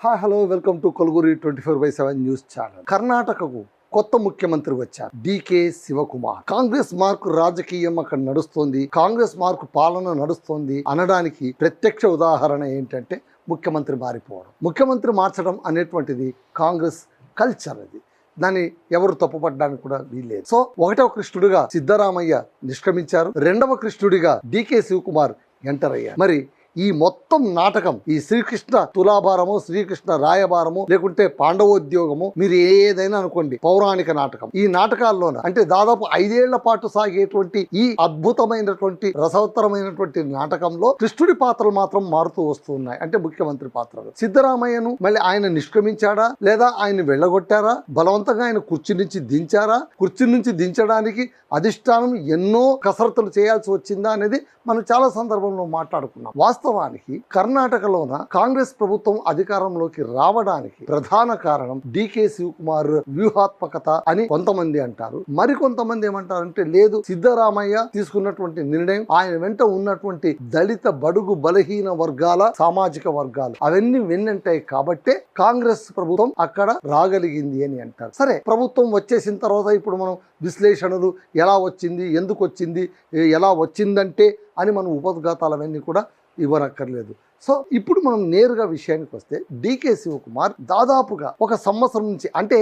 Hi hello welcome to కొలుగురి 24/7 news channel. కర్ణాటకకు కొత్త ముఖ్యమంత్రి వచ్చారు, డికే శివకుమార్. కాంగ్రెస్ మార్కు రాజకీయం అక్కడ నడుస్తోంది, కాంగ్రెస్ మార్కు పాలన నడుస్తోంది అనడానికి ప్రత్యక్ష ఉదాహరణ ఏంటంటే ముఖ్యమంత్రి మారిపోవడం. ముఖ్యమంత్రి మార్చడం అనేటువంటిది కాంగ్రెస్ కల్చర్. అది దాన్ని ఎవరు తప్పుపడడానికి కూడా వీల్లేదు. సో ఒకటవ కృష్ణుడిగా సిద్ధరామయ్య నిష్క్రమించారు, రెండవ కృష్ణుడిగా డికే శివకుమార్ ఎంటర్ అయ్యారు. మరి ఈ మొత్తం నాటకం, ఈ శ్రీకృష్ణ తులాభారము, శ్రీకృష్ణ రాయబారము, లేకుంటే పాండవోద్యోగము, మీరు ఏదైనా అనుకోండి, పౌరాణిక నాటకం. ఈ నాటకాల్లోన అంటే దాదాపు 5 ఏళ్ల పాటు సాగేటువంటి ఈ అద్భుతమైనటువంటి రసవత్తరమైనటువంటి నాటకంలో కృష్ణుడి పాత్రలు మాత్రం మారుతూ వస్తున్నాయి. అంటే ముఖ్యమంత్రి పాత్రలు. సిద్ధరామయ్యను మళ్ళీ ఆయన నిష్క్రమించాడా లేదా ఆయన వెళ్ళగొట్టారా, బలవంతంగా ఆయన కుర్చీ నుంచి దించారా, కుర్చీ నుంచి దించడానికి అధిష్టానం ఎన్నో కసరత్తులు చేయాల్సి వచ్చిందా అనేది మనం చాలా సందర్భంలో మాట్లాడుకున్నాం. వాస్తవానికి కర్ణాటకలోన కాంగ్రెస్ ప్రభుత్వం అధికారంలోకి రావడానికి ప్రధాన కారణం డికే శివకుమార్ వ్యూహాత్మకత అని కొంతమంది అంటారు. మరికొంతమంది ఏమంటారంటే లేదు, సిద్ధరామయ్య తీసుకున్నటువంటి నిర్ణయం, ఆయన వెంట ఉన్నటువంటి దళిత బడుగు బలహీన వర్గాల సామాజిక వర్గాలు అవన్నీ వెన్నంటాయి కాబట్టే కాంగ్రెస్ ప్రభుత్వం అక్కడ రాగలిగింది అని అంటారు. సరే, ప్రభుత్వం వచ్చేసిన తర్వాత ఇప్పుడు మనం విశ్లేషణలు ఎలా వచ్చింది, ఎందుకు వచ్చింది, ఎలా వచ్చిందంటే అని మనం ఉపద్ఘాతాలవన్నీ కూడా ఇవ్వనక్కర్లేదు. సో ఇప్పుడు మనం నేరుగా విషయానికి వస్తే డికే శివకుమార్ దాదాపుగా 1 సంవత్సరం నుంచి, అంటే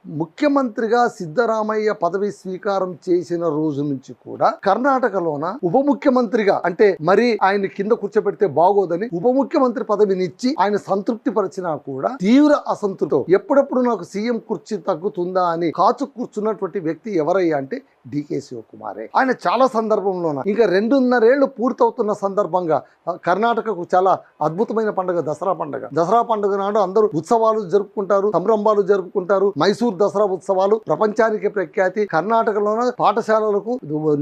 ముఖ్యమంత్రిగా సిద్ధరామయ్య పదవి స్వీకారం చేసిన రోజు నుంచి కూడా కర్ణాటకలోన ఉప ముఖ్యమంత్రిగా, అంటే మరి ఆయన కింద కూర్చోబెడితే బాగోదని ఉప ముఖ్యమంత్రి పదవినిచ్చి ఆయన సంతృప్తి పరిచినా కూడా తీవ్ర అసంతృప్తితో ఎప్పుడెప్పుడు నాకు సీఎం కుర్చీ తగ్గుతుందా అని కాచు కూర్చున్నటువంటి వ్యక్తి ఎవరయ్యా అంటే డికే శివకుమారే. ఆయన చాలా సందర్భంలోన ఇంకా 2.5 ఏళ్లు పూర్తవుతున్న సందర్భంగా కర్ణాటకకు చాలా అద్భుతమైన పండుగ దసరా పండుగ. దసరా పండుగ నాడు అందరూ ఉత్సవాలు జరుపుకుంటారు, సంరంభాలు జరుపుకుంటారు. మైసూర్ దసరా ఉత్సవాలు ప్రపంచానికి ప్రఖ్యాతి. కర్ణాటకలోన పాఠశాలలకు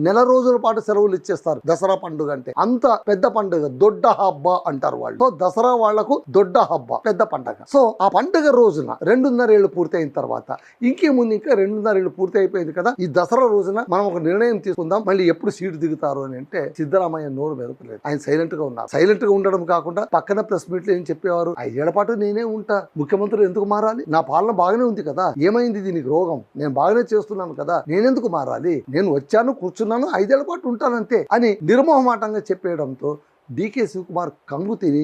నెల రోజుల పాటు సెలవులు ఇచ్చేస్తారు దసరా పండుగ అంటే. అంత పెద్ద పండుగ, దొడ్డ హబ్బ అంటారు వాళ్ళు. సో దసరా వాళ్లకు దొడ్డ హబ్బ, పెద్ద పండుగ. సో ఆ పండుగ రోజున 2.5 ఏళ్లు పూర్తయిన తర్వాత ఇంకేముంది, ఇంకా 2.5 ఏళ్లు పూర్తి అయిపోయింది కదా, ఈ దసరా రోజున మనం ఒక నిర్ణయం తీసుకుందాం, మళ్ళీ ఎప్పుడు సీటు దిగుతారు అని అంటే సిద్ధరామయ్య నోరు మెదపలేదు. ఆయన సైలెంట్ గా ఉన్నారు. సైలెంట్ గా ఉండడం కాకుండా పక్కన ప్రెస్ మీట్లు ఏం చెప్పేవారు, 5 ఏళ్ల పాటు నేనే ఉంటా, ముఖ్యమంత్రి ఎందుకు మారాలి, నా పాలన బాగానే ఉంది కదా, ఏమైంది దీనికి రోగం, నేను బాగానే చేస్తున్నాను కదా, నేనెందుకు మారాలి, నేను వచ్చాను కూర్చున్నాను 5 ఏళ్ల పాటు ఉంటానంతే అని నిర్మోహమాటంగా చెప్పేయడంతో డికే శివకుమార్ కంగు తిని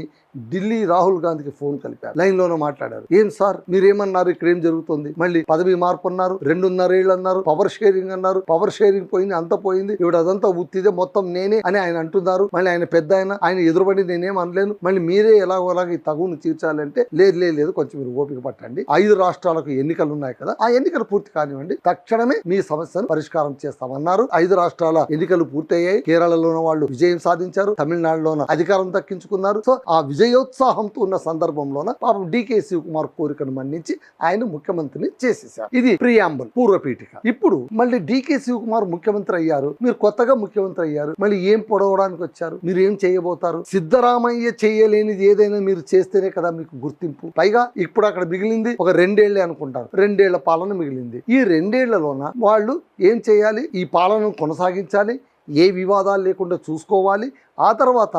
ఢిల్లీ రాహుల్ గాంధీకి ఫోన్ కలిపారు. లైన్ లోనే మాట్లాడారు. ఏం సార్ మీరేమన్నారు, ఇక్కడ ఏం జరుగుతుంది, మళ్ళీ పదవి మార్పు అన్నారు, 2.5 ఏళ్ళు అన్నారు, పవర్ షేరింగ్ అన్నారు, పవర్ షేరింగ్ పోయింది, అంత పోయింది, ఇప్పుడు అదంతా ఉత్తిదే, మొత్తం నేనే అని ఆయన అంటున్నారు. మళ్ళీ ఆయన పెద్ద ఆయన ఎదురుబడి నేనేం అనలేను, మళ్ళీ మీరే ఎలాగోలాగ ఈ తగును తీర్చాలంటే లేదు కొంచెం మీరు ఓపిక పట్టండి, 5 రాష్ట్రాలకు ఎన్నికలు ఉన్నాయి కదా, ఆ ఎన్నికలు పూర్తి కానివ్వండి, తక్షణమే మీ సమస్యను పరిష్కారం చేస్తామన్నారు. 5 రాష్ట్రాల ఎన్నికలు పూర్తయ్యాయి. కేరళలోని వాళ్ళు విజయం సాధించారు, తమిళనాడులో అధికారం దక్కించుకున్నారు. సో ఆ విజయోత్సాహంతో ఉన్న సందర్భంలోన పాపం డికే శివకుమార్ కోరికను మన్నించి ఆయన ముఖ్యమంత్రిని చేసేశారు. ఇది ప్రియాంబుల్, పూర్వపీఠిక. ఇప్పుడు మళ్ళీ డికే శివకుమార్ ముఖ్యమంత్రి అయ్యారు, మీరు కొత్తగా ముఖ్యమంత్రి అయ్యారు, మళ్ళీ ఏం పొడవడానికి వచ్చారు, మీరు ఏం చేయబోతారు, సిద్ధరామయ్య చేయలేనిది ఏదైనా మీరు చేస్తేనే కదా మీకు గుర్తింపు. పైగా ఇప్పుడు అక్కడ మిగిలింది ఒక 2 ఏళ్లే అనుకుంటారు, 2 ఏళ్ల పాలన మిగిలింది. ఈ 2 ఏళ్లలోన వాళ్ళు ఏం చేయాలి, ఈ పాలనను కొనసాగించాలి, ఏ వివాదాలు లేకుండా చూసుకోవాలి. ఆ తర్వాత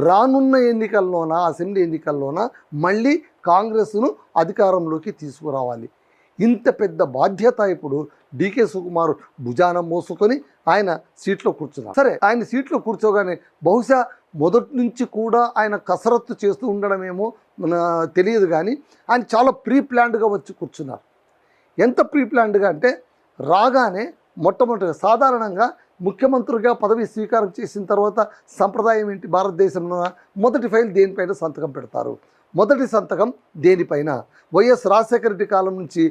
రానున్న ఎన్నికల్లోన, అసెంబ్లీ ఎన్నికల్లోన మళ్ళీ కాంగ్రెస్ను అధికారంలోకి తీసుకురావాలి. ఇంత పెద్ద బాధ్యత ఇప్పుడు డికే శివకుమార్ భుజాన మోసుకొని ఆయన సీట్లో కూర్చున్నారు. సరే, ఆయన సీట్లో కూర్చోగానే బహుశా మొదటి నుంచి కూడా ఆయన కసరత్తు చేస్తూ ఉండడమేమో తెలియదు, కానీ ఆయన చాలా ప్రీ ప్లాన్డ్గా వచ్చి కూర్చున్నారు. ఎంత ప్రీ ప్లాన్డ్గా అంటే రాగానే మొట్టమొదటిగా సాధారణంగా ముఖ్యమంత్రిగా పదవి స్వీకారం చేసిన తర్వాత సంప్రదాయం ఏంటి, భారతదేశంలో మొదటి ఫైల్ దేనిపైన సంతకం పెడతారు. మొదటి సంతకం దేనిపైన, వైఎస్ రాజశేఖర రెడ్డి కాలం నుంచి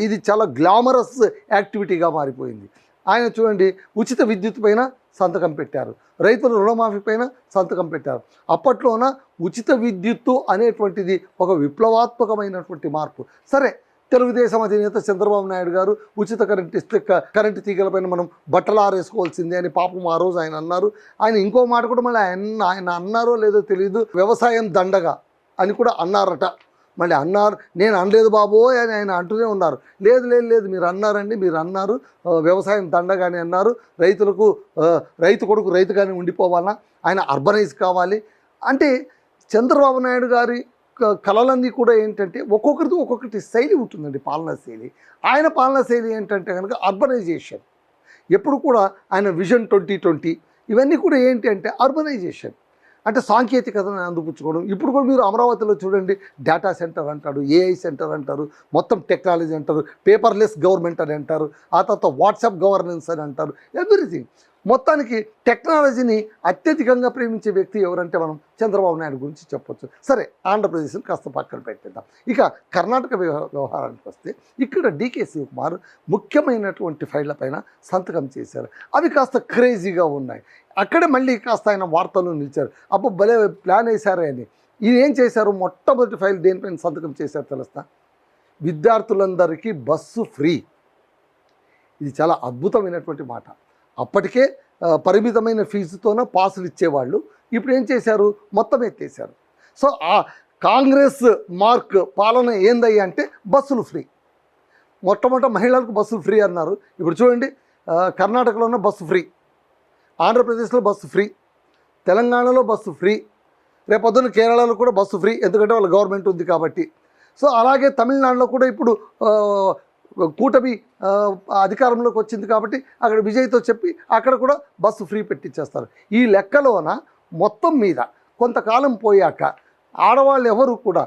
ఇది చాలా గ్లామరస్ యాక్టివిటీగా మారిపోయింది. ఆయన చూడండి, ఉచిత విద్యుత్ పైన సంతకం పెట్టారు, రైతుల రుణమాఫీ పైన సంతకం పెట్టారు. అప్పట్లోన ఉచిత విద్యుత్తు అనేటువంటిది ఒక విప్లవాత్మకమైనటువంటి మార్పు. సరే, తెలుగుదేశం అధినేత చంద్రబాబు నాయుడు గారు ఉచిత కరెంట్ ఇస్తే కరెంటు తీగలపైన మనం బట్టలు ఆరేసుకోవాల్సిందే అని పాపం ఆ రోజు ఆయన అన్నారు. ఆయన ఇంకో మాట కూడా మళ్ళీ ఆయన అన్నారో లేదో తెలియదు, వ్యవసాయం దండగా అని కూడా అన్నారట. మళ్ళీ అన్నారు, నేను అనలేదు బాబోయ్ అని ఆయన అంటూనే ఉన్నారు. లేదు మీరు అన్నారండి, మీరు అన్నారు, వ్యవసాయం దండగానే అన్నారు, రైతులకు రైతు కొడుకు రైతుగానే ఉండిపోవాలన్నా, ఆయన అర్బనైజ్ కావాలి అంటే చంద్రబాబు నాయుడు గారి కళలన్నీ కూడా ఏంటంటే ఒక్కొక్కరిది ఒక్కొక్కటి శైలి ఉంటుందండి, పాలనా శైలి. ఆయన పాలనా శైలి ఏంటంటే కనుక అర్బనైజేషన్. ఎప్పుడు కూడా ఆయన విజన్ 2020 ఇవన్నీ కూడా ఏంటి అంటే అర్బనైజేషన్, అంటే సాంకేతికతను అందిపుచ్చుకోవడం. ఇప్పుడు కూడా మీరు అమరావతిలో చూడండి, డేటా సెంటర్ అంటాడు, ఏఐ సెంటర్ అంటారు, మొత్తం టెక్నాలజీ అంటారు, పేపర్లెస్ గవర్నమెంట్ అని అంటారు, ఆ తర్వాత వాట్సాప్ గవర్నెన్స్ అని అంటారు, ఎవ్రీథింగ్. మొత్తానికి టెక్నాలజీని అత్యధికంగా ప్రేమించే వ్యక్తి ఎవరంటే మనం చంద్రబాబు నాయుడు గురించి చెప్పొచ్చు. సరే, ఆంధ్రప్రదేశ్ని కాస్త పక్కన పెట్టేద్దాం. ఇక కర్ణాటక వ్యవహారానికి వస్తే ఇక్కడ డీకే శివకుమార్ ముఖ్యమైనటువంటి ఫైళ్లపైన సంతకం చేశారు. అవి కాస్త క్రేజీగా ఉన్నాయి. అక్కడే మళ్ళీ కాస్త ఆయన వార్తలు నిలిచారు. అబ్బో భలే ప్లాన్ వేశారే అని. ఇది ఏం చేశారు, మొట్టమొదటి ఫైల్ దేనిపైన సంతకం చేశారు తెలుస్తా? విద్యార్థులందరికీ బస్సు ఫ్రీ. ఇది చాలా అద్భుతమైనటువంటి మాట. అప్పటికే పరిమితమైన ఫీజుతోనే పాసులు ఇచ్చేవాళ్ళు, ఇప్పుడు ఏం చేశారు, మొత్తం ఎత్తేసారు. సో ఆ కాంగ్రెస్ మార్క్ పాలన ఏందయ్యా అంటే బస్సులు ఫ్రీ. మొట్టమొదట మహిళలకు బస్సులు ఫ్రీ అన్నారు. ఇప్పుడు చూడండి, కర్ణాటకలోనే బస్సు ఫ్రీ, ఆంధ్రప్రదేశ్లో బస్సు ఫ్రీ, తెలంగాణలో బస్సు ఫ్రీ, రేపొద్దున కేరళలో కూడా బస్సు ఫ్రీ, ఎందుకంటే వాళ్ళ గవర్నమెంట్ ఉంది కాబట్టి. సో అలాగే తమిళనాడులో కూడా ఇప్పుడు కూటమి అధికారంలోకి వచ్చింది కాబట్టి అక్కడ విజయ్తో చెప్పి అక్కడ కూడా బస్సు ఫ్రీ పెట్టించేస్తారు. ఈ లెక్కలోన మొత్తం మీద కొంతకాలం పోయాక ఆడవాళ్ళు ఎవరు కూడా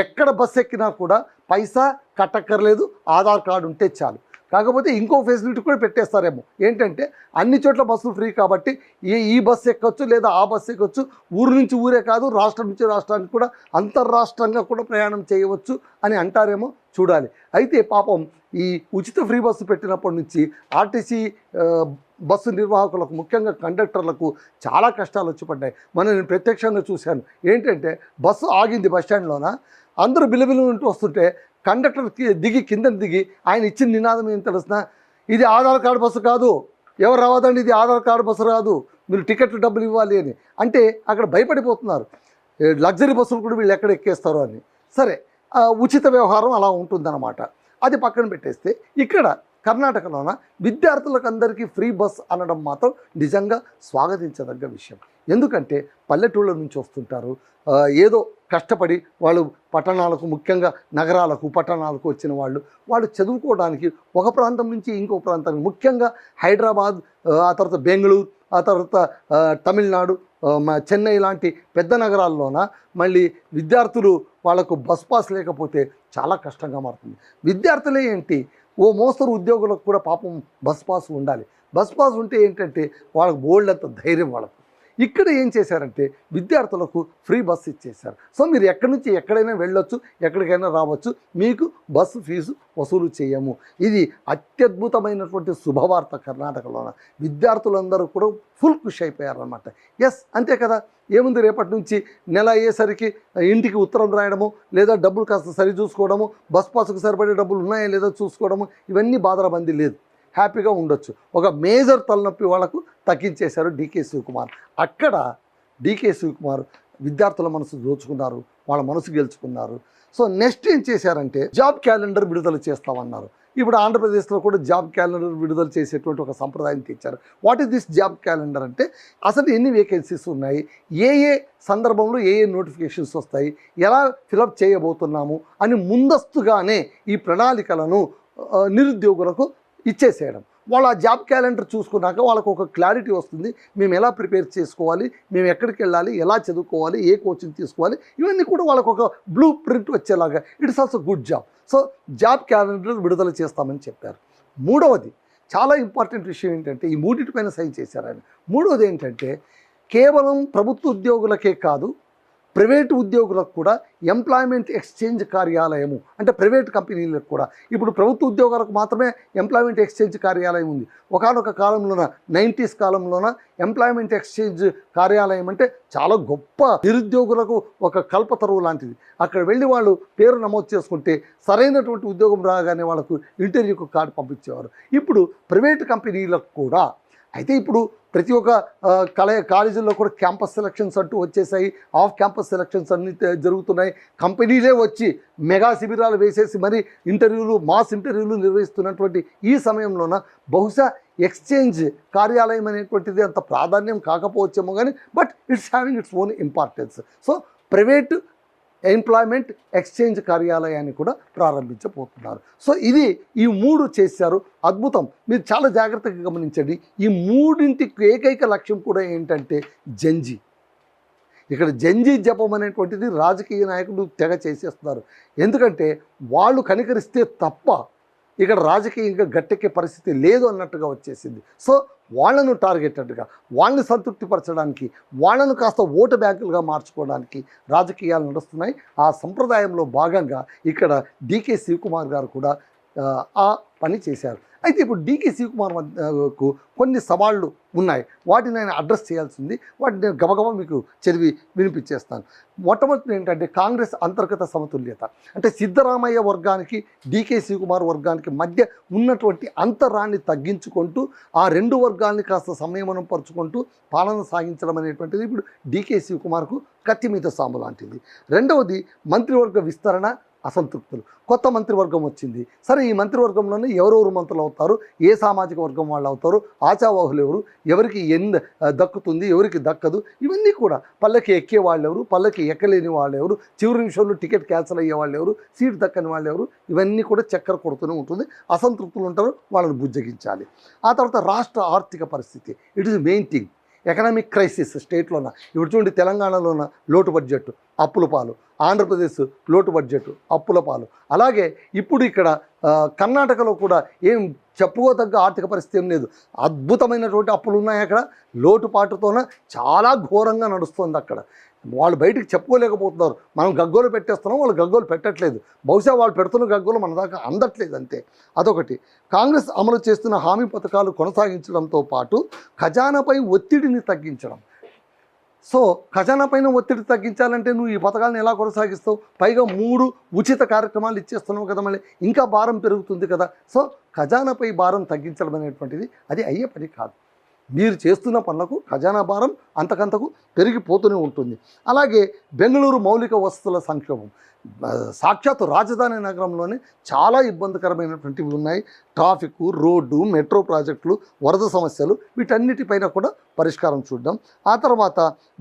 ఎక్కడ బస్సు ఎక్కినా కూడా పైసా కట్టక్కర్లేదు, ఆధార్ కార్డు ఉంటే చాలు. కాకపోతే ఇంకో ఫెసిలిటీ కూడా పెట్టేస్తారేమో, ఏంటంటే అన్ని చోట్ల బస్సులు ఫ్రీ కాబట్టి ఈ బస్సు ఎక్కొచ్చు లేదా ఆ బస్సు ఎక్కొచ్చు, ఊరు నుంచి ఊరే కాదు రాష్ట్రం నుంచి రాష్ట్రానికి కూడా అంతర్రాష్ట్రంగా కూడా ప్రయాణం చేయవచ్చు అని అంటారేమో, చూడాలి. అయితే పాపం ఈ ఉచిత ఫ్రీ బస్సు పెట్టినప్పటి నుంచి ఆర్టీసీ బస్సు నిర్వాహకులకు, ముఖ్యంగా కండక్టర్లకు చాలా కష్టాలు వచ్చి పడ్డాయి. నేను ప్రత్యక్షంగా చూశాను. ఏంటంటే బస్సు ఆగింది బస్టాండ్లోన, అందరూ బిలబిలంటూ వస్తుంటే కండక్టర్కి దిగి కిందని దిగి ఆయన ఇచ్చిన నినాదం ఏం తెలుసిన, ఇది ఆధార్ కార్డు బస్సు కాదు, ఎవరు రావద్దండి, ఇది ఆధార్ కార్డు బస్సు రాదు, మీరు టికెట్ డబ్బులు ఇవ్వాలి అని. అంటే అక్కడ భయపడిపోతున్నారు, లగ్జరీ బస్సులు కూడా వీళ్ళు ఎక్కడ ఎక్కేస్తారు అని. సరే, ఉచిత వ్యవహారం అలా ఉంటుందన్నమాట. అది పక్కన పెట్టేస్తే ఇక్కడ కర్ణాటకలోన విద్యార్థులకు అందరికీ ఫ్రీ బస్ అనడం మాత్రం నిజంగా స్వాగతించదగ్గ విషయం. ఎందుకంటే పల్లెటూళ్ళ నుంచి వస్తుంటారు, ఏదో కష్టపడి వాళ్ళు పట్టణాలకు, ముఖ్యంగా నగరాలకు, పట్టణాలకు వచ్చిన వాళ్ళు చదువుకోవడానికి ఒక ప్రాంతం నుంచి ఇంకో ప్రాంతానికి, ముఖ్యంగా హైదరాబాద్, ఆ తర్వాత బెంగళూరు, ఆ తర్వాత తమిళనాడు, చెన్నై లాంటి పెద్ద నగరాల్లోన మళ్ళీ విద్యార్థులు వాళ్ళకు బస్ పాస్ లేకపోతే చాలా కష్టంగా మారుతుంది. విద్యార్థులే ఏంటి, ఓ మోస్తరు ఉద్యోగులకు కూడా పాపం బస్ పాస్ ఉండాలి. బస్ పాస్ ఉంటే ఏంటంటే వాళ్ళకు బోల్డ్ అంత ధైర్యం వాళ్ళకు. ఇక్కడ ఏం చేశారంటే విద్యార్థులకు ఫ్రీ బస్సు ఇచ్చేశారు. సో మీరు ఎక్కడి నుంచి ఎక్కడైనా వెళ్ళొచ్చు, ఎక్కడికైనా రావచ్చు, మీకు బస్సు ఫీజు వసూలు చేయము. ఇది అత్యద్భుతమైనటువంటి శుభవార్త. కర్ణాటకలోన విద్యార్థులందరూ కూడా ఫుల్ ఖుషి అయిపోయారన్నమాట. ఎస్, అంతే కదా, ఏముంది, రేపటి నుంచి నెల అయ్యేసరికి ఇంటికి ఉత్తరం రాయడము, లేదా డబ్బులు కాస్త సరి చూసుకోవడము, బస్ పాసుకు సరిపడే డబ్బులు ఉన్నాయా లేదో చూసుకోవడము, ఇవన్నీ బాధరబంది లేదు, హ్యాపీగా ఉండొచ్చు. ఒక మేజర్ తలనొప్పి వాళ్ళకు తగ్గించేశారు డీకే శివకుమార్. అక్కడ డీకే శివకుమార్ విద్యార్థుల మనసు దోచుకున్నారు, వాళ్ళ మనసు గెలుచుకున్నారు. సో నెక్స్ట్ ఏం చేశారంటే జాబ్ క్యాలెండర్ విడుదల చేస్తామన్నారు. ఇప్పుడు ఆంధ్రప్రదేశ్లో కూడా జాబ్ క్యాలెండర్ విడుదల చేసేటువంటి ఒక సంప్రదాయం తెచ్చారు. What is this job calendar అంటే అసలు ఎన్ని వేకెన్సీస్ ఉన్నాయి, ఏ సందర్భంలో ఏ నోటిఫికేషన్స్ వస్తాయి, ఎలా ఫిలప్ చేయబోతున్నాము అని ముందస్తుగానే ఈ ప్రణాళికలను నిరుద్యోగులకు ఇచ్చేసేయడం. వాళ్ళు ఆ జాబ్ క్యాలెండర్ చూసుకున్నాక వాళ్ళకు ఒక క్లారిటీ వస్తుంది, మేము ఎలా ప్రిపేర్ చేసుకోవాలి, మేము ఎక్కడికి వెళ్ళాలి, ఎలా చదువుకోవాలి, ఏ కోచింగ్ తీసుకోవాలి, ఇవన్నీ కూడా వాళ్ళకు ఒక బ్లూ ప్రింట్ వచ్చేలాగా. It's also good job. So job calendar విడుదల చేస్తామని చెప్పారు. మూడవది చాలా ఇంపార్టెంట్ విషయం ఏంటంటే, ఈ మూడింటిపైన సైన్ చేశారు ఆయన. మూడవది ఏంటంటే, కేవలం ప్రభుత్వ ఉద్యోగులకే కాదు, ప్రైవేటు ఉద్యోగులకు కూడా ఎంప్లాయ్మెంట్ ఎక్స్చేంజ్ కార్యాలయము, అంటే ప్రైవేట్ కంపెనీలకు కూడా. ఇప్పుడు ప్రభుత్వ ఉద్యోగాలకు మాత్రమే ఎంప్లాయ్మెంట్ ఎక్స్చేంజ్ కార్యాలయం ఉంది. ఒకానొక కాలంలోన 90s కాలంలోన ఎంప్లాయ్మెంట్ ఎక్స్చేంజ్ కార్యాలయం అంటే చాలా గొప్ప నిరుద్యోగులకు ఒక కల్పతరువు లాంటిది. అక్కడ వెళ్ళి వాళ్ళు పేరు నమోదు చేసుకుంటే సరైనటువంటి ఉద్యోగం రాగానే వాళ్ళకు ఇంటర్వ్యూకు కార్డు పంపించేవారు. ఇప్పుడు ప్రైవేటు కంపెనీలకు కూడా. అయితే ఇప్పుడు ప్రతి ఒక్క కాలేజీల్లో కూడా క్యాంపస్ సెలక్షన్స్ అంటూ వచ్చేసాయి, ఆఫ్ క్యాంపస్ సెలక్షన్స్ అన్నీ జరుగుతున్నాయి. కంపెనీలే వచ్చి మెగా శిబిరాలు వేసేసి మరి ఇంటర్వ్యూలు, మాస్ ఇంటర్వ్యూలు నిర్వహిస్తున్నటువంటి ఈ సమయంలోన బహుశా ఎక్స్చేంజ్ కార్యాలయం అనేటువంటిది అంత ప్రాధాన్యం కాకపోవచ్చేమో కానీ, but it's having its own importance. So private employment exchange కార్యాలయాన్ని కూడా ప్రారంభించబోతున్నారు. సో ఈ 3 చేశారు, అద్భుతం. మీరు చాలా జాగ్రత్తగా గమనించండి. ఈ 3ంటికి ఏకైక లక్ష్యం కూడా ఏంటంటే జంజీ. ఇక్కడ జంజీ జపం అనేటువంటిది రాజకీయ నాయకులు తెగ చేసేస్తున్నారు. ఎందుకంటే వాళ్ళు కనికరిస్తే తప్ప ఇక్కడ రాజకీయంగా గట్టెక్కే పరిస్థితి లేదు అన్నట్టుగా వచ్చేసింది. సో వాళ్ళను టార్గెటెడ్గా, వాళ్ళని సంతృప్తిపరచడానికి, వాళ్ళను కాస్త ఓటు బ్యాంకులుగా మార్చుకోవడానికి రాజకీయాలు నడుస్తున్నాయి. ఆ సంప్రదాయంలో భాగంగా ఇక్కడ డీకే శివకుమార్ గారు కూడా ఆ పని చేశారు. అయితే ఇప్పుడు డీకే శివకుమార్కు కొన్ని సవాళ్ళు ఉన్నాయి. వాటిని ఆయన అడ్రస్ చేయాల్సింది. వాటిని నేను గబగబా మీకు చదివి వినిపించేస్తాను. మొట్టమొదటి ఏంటంటే కాంగ్రెస్ అంతర్గత సమతుల్యత. అంటే సిద్ధరామయ్య వర్గానికి డీకే శివకుమార్ వర్గానికి మధ్య ఉన్నటువంటి అంతరాన్ని తగ్గించుకుంటూ ఆ 2 వర్గాల్ని కాస్త సంయమనం పరుచుకుంటూ పాలన సాగించడం అనేటువంటిది ఇప్పుడు డీకే శివకుమార్కు కత్తి మీద సాము లాంటిది. రెండవది మంత్రివర్గ విస్తరణ అసంతృప్తులు. కొత్త మంత్రివర్గం వచ్చింది. సరే, ఈ మంత్రివర్గంలోనే ఎవరెవరు మంత్రులు అవుతారు, ఏ సామాజిక వర్గం వాళ్ళు అవుతారు, ఆశావాహులు ఎవరు, ఎవరికి దక్కుతుంది, ఎవరికి దక్కదు, ఇవన్నీ కూడా పల్లకి ఎక్కే వాళ్ళు ఎవరు, పల్లకి ఎక్కలేని వాళ్ళు ఎవరు, చివరి నిమిషంలో టికెట్ క్యాన్సిల్ అయ్యే వాళ్ళు ఎవరు, సీట్ దక్కని వాళ్ళు ఎవరు, ఇవన్నీ కూడా చక్కెర కొడుతూనే ఉంటుంది. అసంతృప్తులు ఉంటారు, వాళ్ళని బుజ్జగించాలి. ఆ తర్వాత రాష్ట్ర ఆర్థిక పరిస్థితి, it is main thing. Economic crisis స్టేట్లోన ఇప్పుడు చూడండి, తెలంగాణలోన లోటు బడ్జెట్ అప్పుల పాలు, ఆంధ్రప్రదేశ్ లోటు బడ్జెట్ అప్పుల పాలు. అలాగే ఇప్పుడు ఇక్కడ కర్ణాటకలో కూడా ఏం చెప్పుకోదగ్గ ఆర్థిక పరిస్థితి ఏం లేదు. అద్భుతమైనటువంటి అప్పులు ఉన్నాయి అక్కడ. లోటుపాటుతోన చాలా ఘోరంగా నడుస్తుంది అక్కడ. వాళ్ళు బయటికి చెప్పుకోలేకపోతున్నారు. మనం గగ్గోలు పెట్టేస్తున్నాం, వాళ్ళు గగ్గోలు పెట్టట్లేదు. బహుశా వాళ్ళు పెడుతున్న గగ్గోలు మన దాకా అందట్లేదు అంతే. అదొకటి. కాంగ్రెస్ అమలు చేస్తున్న హామీ పథకాలు కొనసాగించడంతో పాటు ఖజానాపై ఒత్తిడిని తగ్గించడం. సో ఖజానా పైన ఒత్తిడి తగ్గించాలంటే నువ్వు ఈ పథకాలను ఎలా కొనసాగిస్తావు? పైగా 3 ఉచిత కార్యక్రమాలు ఇచ్చేస్తున్నావు కదా, మళ్ళీ ఇంకా భారం పెరుగుతుంది కదా. సో ఖజానాపై భారం తగ్గించడం అనేటువంటిది అది అయ్యే పని కాదు. మీరు చేస్తున్న పనులకు ఖజానా భారం అంతకంతకు పెరిగిపోతూనే ఉంటుంది. అలాగే బెంగళూరు మౌలిక వసతుల సంక్షోభం. సాక్షాత్తు రాజధాని నగరంలోనే చాలా ఇబ్బందికరమైనటువంటివి ఉన్నాయి. ట్రాఫిక్, రోడ్డు, మెట్రో ప్రాజెక్టులు, వరద సమస్యలు, వీటన్నిటిపైన కూడా పరిష్కారం చూద్దాం. ఆ తర్వాత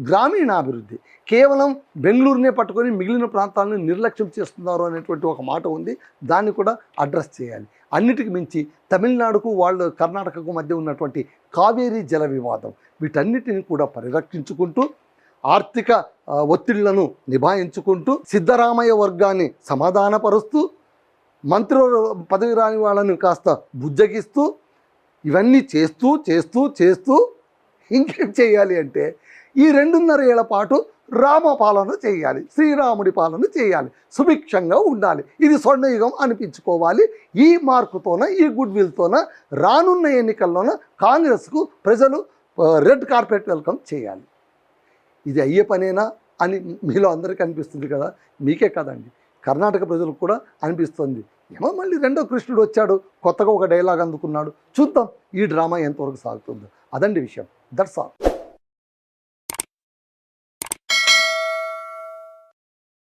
గ్రామీణాభివృద్ధి. కేవలం బెంగళూరునే పట్టుకొని మిగిలిన ప్రాంతాలను నిర్లక్ష్యం చేస్తున్నారు అనేటువంటి ఒక మాట ఉంది. దాన్ని కూడా అడ్రస్ చేయాలి. అన్నిటికి మించి తమిళనాడుకు కర్ణాటకకు మధ్య ఉన్నటువంటి కావేరీ జల వివాదం, వీటన్నిటిని కూడా పరిరక్షించుకుంటూ ఆర్థిక ఒత్తిళ్లను నిభాయించుకుంటూ సిద్ధరామయ్య వర్గాన్ని సమాధానపరుస్తూ మంత్రి పదవి రాని వాళ్ళని కాస్త బుజ్జగిస్తూ ఇవన్నీ చేస్తూ చేస్తూ చేస్తూ ఇంకేం చేయాలి అంటే ఈ 2.5 ఏళ్ల పాటు రామపాలన చేయాలి, శ్రీరాముడి పాలన చేయాలి, సుభిక్షంగా ఉండాలి. ఇది స్వర్ణయుగం అనిపించుకోవాలి. ఈ మార్కుతోన, ఈ గుడ్ విల్తోన రానున్న ఎన్నికల్లోన కాంగ్రెస్కు ప్రజలు రెడ్ కార్పెట్ వెల్కమ్ చేయాలి. ఇది అయ్యే పనేనా అని మీలో అందరికీ అనిపిస్తుంది కదా. మీకే కదండి, కర్ణాటక ప్రజలకు కూడా అనిపిస్తుంది. ఏమో మళ్ళీ రెండో కృష్ణుడు వచ్చాడు, కొత్తగా ఒక డైలాగ్ అందుకున్నాడు, చూద్దాం ఈ డ్రామా ఎంతవరకు సాగుతుందో. అదండి విషయం. That's all.